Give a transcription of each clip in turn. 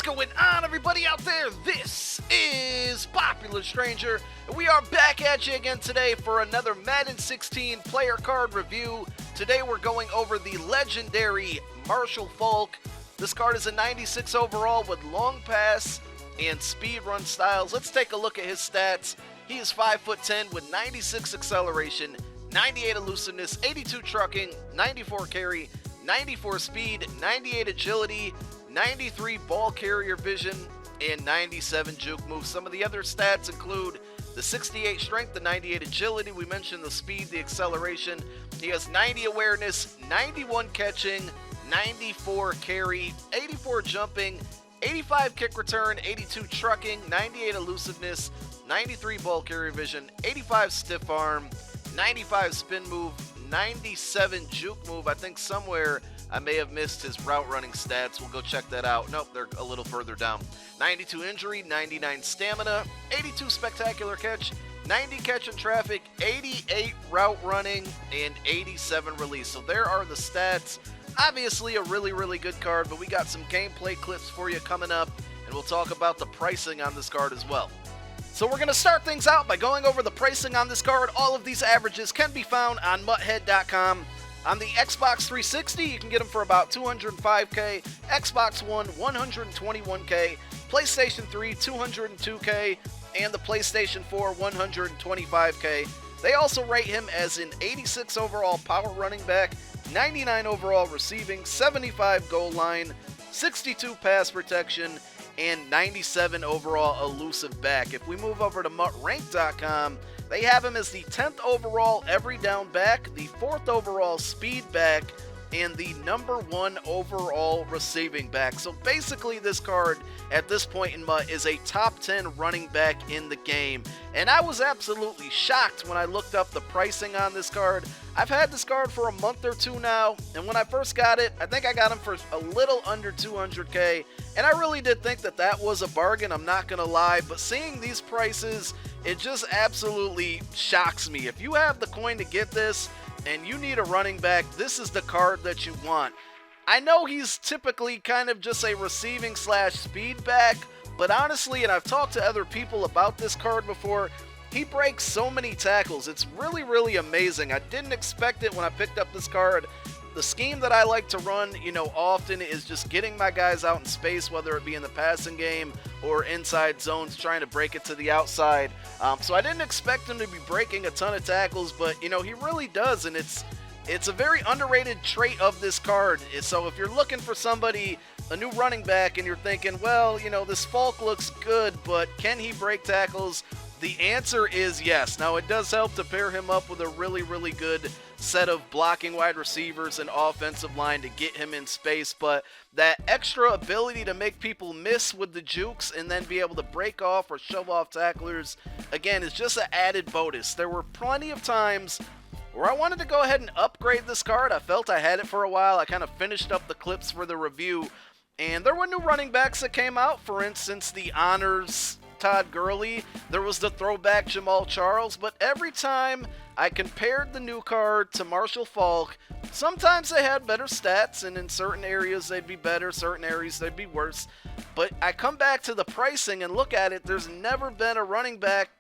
going on, everybody out there? This is Popular Stranger, and we are back at you again today for another Madden 16 player card review. Today we're going over the legendary Marshall Faulk. This card is a 96 overall with long pass and speed run styles. Let's take a look at his stats. He is 5'10" with 96 acceleration, 98 elusiveness, 82 trucking, 94 carry, 94 speed, 98 agility, 93 ball carrier vision, and 97 juke moves. Some of the other stats include the 68 strength, the 98 agility. We mentioned the speed, the acceleration. He has 90 awareness, 91 catching, 94 carry, 84 jumping, 85 kick return, 82 trucking, 98 elusiveness, 93 ball carrier vision, 85 stiff arm, 95 spin move, 97 juke move. I think somewhere I may have missed his route running stats. We'll go check that out. Nope, they're a little further down. 92 injury, 99 stamina, 82 spectacular catch, 90 catch in traffic, 88 route running, and 87 release. So there are the stats. Obviously a really good card, but we got some gameplay clips for you coming up, and we'll talk about the pricing on this card as well. So we're going to start things out by going over the pricing on this card. All of these averages can be found on muthead.com. On the Xbox 360, you can get them for about $205K, Xbox One, $121K, PlayStation 3, $202K, and the PlayStation 4, $125K. They also rate him as an 86 overall power running back, 99 overall receiving, 75 goal line, 62 pass protection, and 97 overall elusive back. If we move over to MUTrank.com, they have him as the 10th overall every down back, the 4th overall speed back, and the number 1 overall receiving back. So basically this card at this point in MUT is a top 10 running back in the game. And I was absolutely shocked when I looked up the pricing on this card. I've had this card for a month or two now, and when I first got it, I think I got him for a little under 200K, and I really did think that that was a bargain, I'm not gonna lie, but seeing these prices, it just absolutely shocks me. If you have the coin to get this, and you need a running back, this is the card that you want. I know he's typically kind of just a receiving slash speed back, but honestly, and I've talked to other people about this card before, he breaks so many tackles. It's really amazing. I didn't expect it when I picked up this card. The scheme that I like to run, often is just getting my guys out in space, whether it be in the passing game or inside zones, trying to break it to the outside. So I didn't expect him to be breaking a ton of tackles, but, he really does, and it's a very underrated trait of this card. So if you're looking for somebody, a new running back, and you're thinking, well, this Faulk looks good, but can he break tackles? The answer is yes. Now, it does help to pair him up with a really good set of blocking wide receivers and offensive line to get him in space, but that extra ability to make people miss with the jukes and then be able to break off or shove off tacklers, again, is just an added bonus. There were plenty of times where I wanted to go ahead and upgrade this card. I felt I had it for a while. I kind of finished up the clips for the review, and there were new running backs that came out. For instance, the Honors Todd Gurley, there was the throwback Jamal Charles, but every time I compared the new card to Marshall Faulk, sometimes they had better stats, and in certain areas they'd be better, certain areas they'd be worse, but I come back to the pricing and look at it, there's never been a running back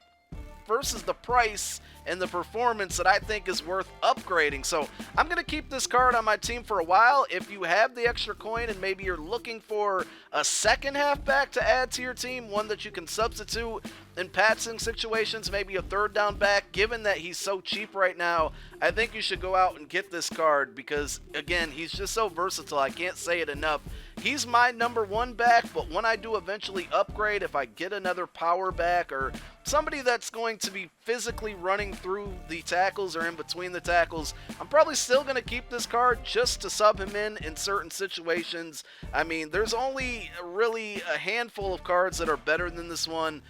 versus the price and the performance that I think is worth upgrading. So I'm going to keep this card on my team for a while. If you have the extra coin and maybe you're looking for a second halfback to add to your team, one that you can substitute in passing situations, maybe a third down back, given that he's so cheap right now, I think you should go out and get this card because, again, he's just so versatile. I can't say it enough. He's my number 1 back, but when I do eventually upgrade, if I get another power back or somebody that's going to be physically running through the tackles or in between the tackles, I'm probably still going to keep this card just to sub him in certain situations. I mean, there's only really a handful of cards that are better than this one.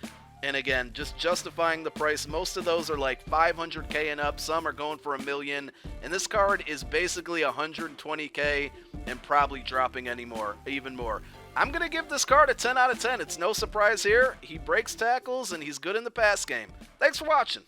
And again, just justifying the price, most of those are like 500K and up, some are going for $1 million, and this card is basically 120K and probably dropping even more. I'm going to give this card a 10 out of 10. It's no surprise here. He breaks tackles and he's good in the pass game. Thanks for watching.